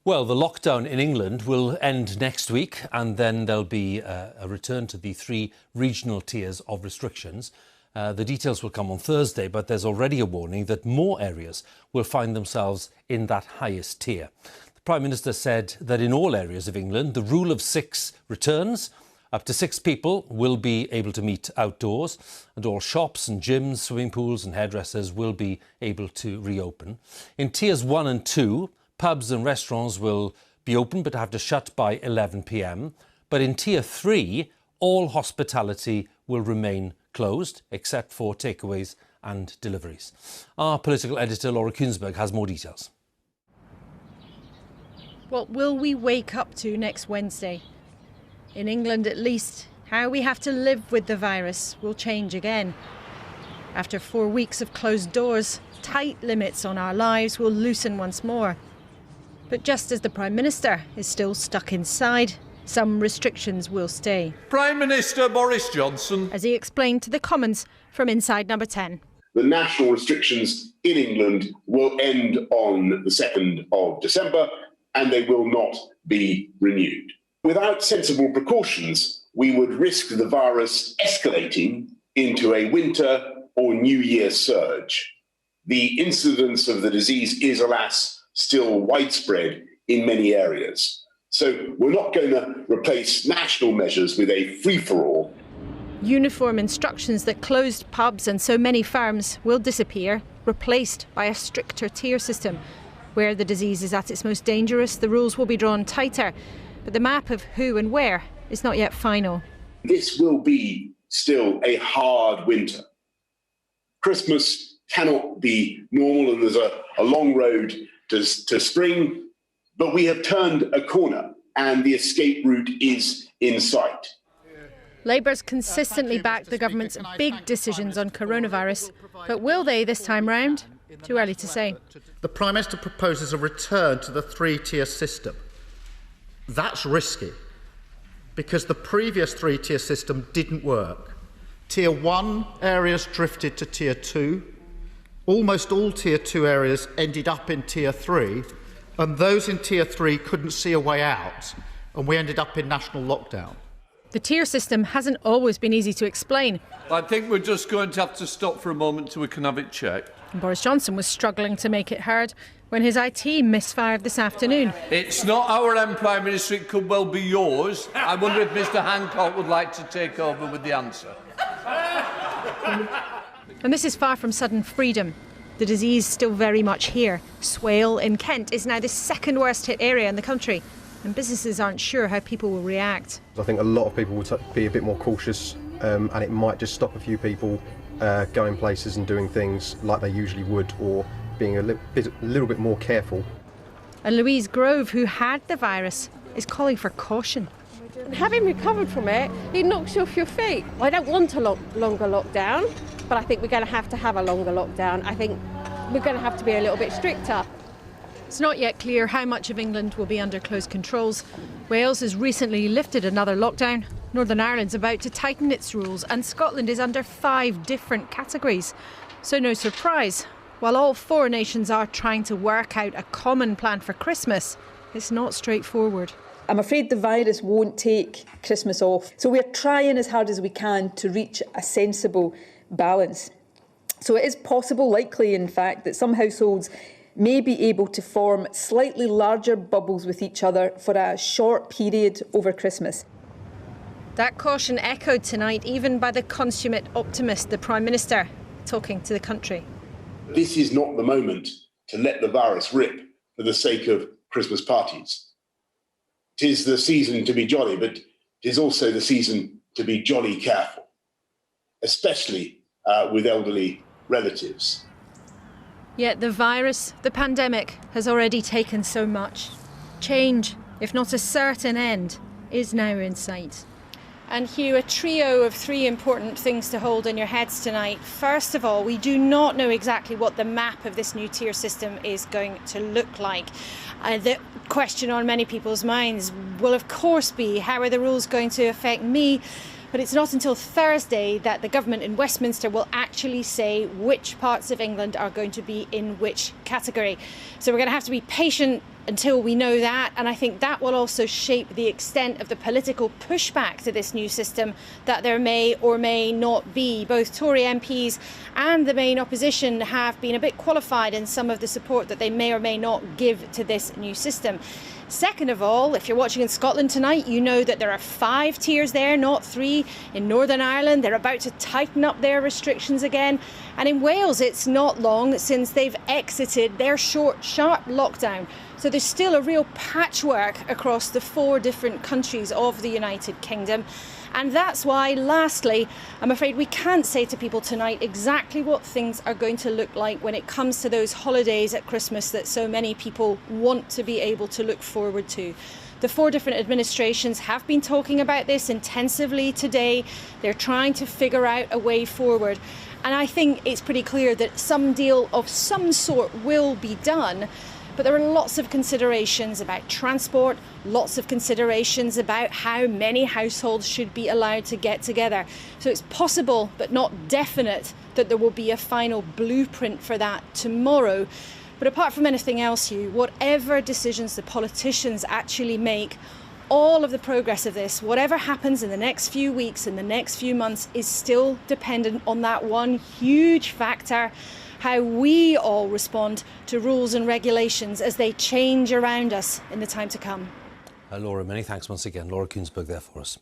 Well, the lockdown in England will end next week, and then there'll be a return to the 3 regional tiers of restrictions. The details will come on Thursday, but there's already a warning that more areas will find themselves in that highest tier. The Prime Minister said that in all areas of England, the rule of 6 returns. Up to 6 people will be able to meet outdoors, and all shops and gyms, swimming pools and hairdressers will be able to reopen. In tiers 1 and 2, pubs and restaurants will be open but have to shut by 11 p.m. But in tier 3, all hospitality will remain closed except for takeaways and deliveries. Our political editor Laura Kuenssberg has more details. What will we wake up to next Wednesday? In England at least, how we have to live with the virus will change again. After 4 weeks of closed doors, tight limits on our lives will loosen once more. But just as the Prime Minister is still stuck inside, some restrictions will stay. Prime Minister Boris Johnson. As he explained to the Commons from inside Number 10. The national restrictions in England will end on the 2nd of December and they will not be renewed. Without sensible precautions, we would risk the virus escalating into a winter or New Year surge. The incidence of the disease is, alas, still widespread in many areas. So we're not going to replace national measures with a free-for-all. Uniform instructions that closed pubs and so many firms will disappear, replaced by a stricter tier system. Where the disease is at its most dangerous, the rules will be drawn tighter. But the map of who and where is not yet final. This will be still a hard winter. Christmas cannot be normal and there's a long road to spring, but we have turned a corner and the escape route is in sight. Labour's consistently backed the government's big decisions on coronavirus, but will they this time round? Too early to say. The Prime Minister proposes a return to the 3-tier system. That's risky, because the previous 3-tier system didn't work. Tier 1 areas drifted to Tier 2. Almost all Tier 2 areas ended up in Tier 3, and those in Tier 3 couldn't see a way out, and we ended up in national lockdown. The tier system hasn't always been easy to explain. I think we're just going to have to stop for a moment so we can have it checked. And Boris Johnson was struggling to make it heard when his IT misfired this afternoon. It's not our Prime Minister, it could well be yours. I wonder if Mr Hancock would like to take over with the answer. And this is far from sudden freedom. The disease still very much here. Swale in Kent is now the 2nd worst hit area in the country, and businesses aren't sure how people will react. I think a lot of people will be a bit more cautious, and it might just stop a few people going places and doing things like they usually would, or being a little bit more careful. And Louise Grove, who had the virus, is calling for caution. Having recovered from it, it knocks you off your feet. I don't want a longer lockdown, but I think we're going to have a longer lockdown. I think we're going to have to be a little bit stricter. It's not yet clear how much of England will be under close controls. Wales has recently lifted another lockdown. Northern Ireland's about to tighten its rules, and Scotland is under 5 different categories. So no surprise, while all 4 nations are trying to work out a common plan for Christmas, it's not straightforward. I'm afraid the virus won't take Christmas off. So we're trying as hard as we can to reach a sensible balance. So it is possible, likely in fact, that some households may be able to form slightly larger bubbles with each other for a short period over Christmas. That caution echoed tonight even by the consummate optimist, the Prime Minister, talking to the country. This is not the moment to let the virus rip for the sake of Christmas parties. It is the season to be jolly, but it is also the season to be jolly careful, especially with elderly relatives. Yet the virus, the pandemic, has already taken so much. Change, if not a certain end, is now in sight. And Hugh, a trio of 3 important things to hold in your heads tonight. First of all, we do not know exactly what the map of this new tier system is going to look like. The question on many people's minds will of course be, how are the rules going to affect me? But it's not until Thursday that the government in Westminster will actually say which parts of England are going to be in which category. So we're going to have to be patient until we know that, and I think that will also shape the extent of the political pushback to this new system that there may or may not be. Both Tory MPs and the main opposition have been a bit qualified in some of the support that they may or may not give to this new system. Second of all, if you're watching in Scotland tonight, you know that there are 5 tiers there, not 3. In Northern Ireland, they're about to tighten up their restrictions again. And in Wales, it's not long since they've exited their short, sharp lockdown. So there's still a real patchwork across the 4 different countries of the United Kingdom. And that's why, lastly, I'm afraid we can't say to people tonight exactly what things are going to look like when it comes to those holidays at Christmas that so many people want to be able to look forward to. The 4 different administrations have been talking about this intensively today. They're trying to figure out a way forward. And I think it's pretty clear that some deal of some sort will be done. But there are lots of considerations about transport, lots of considerations about how many households should be allowed to get together. So it's possible, but not definite, that there will be a final blueprint for that tomorrow. But apart from anything else, Hugh, whatever decisions the politicians actually make, all of the progress of this, whatever happens in the next few weeks, in the next few months, is still dependent on that one huge factor: how we all respond to rules and regulations as they change around us in the time to come. Laura, many thanks once again. Laura Kuenssberg there for us.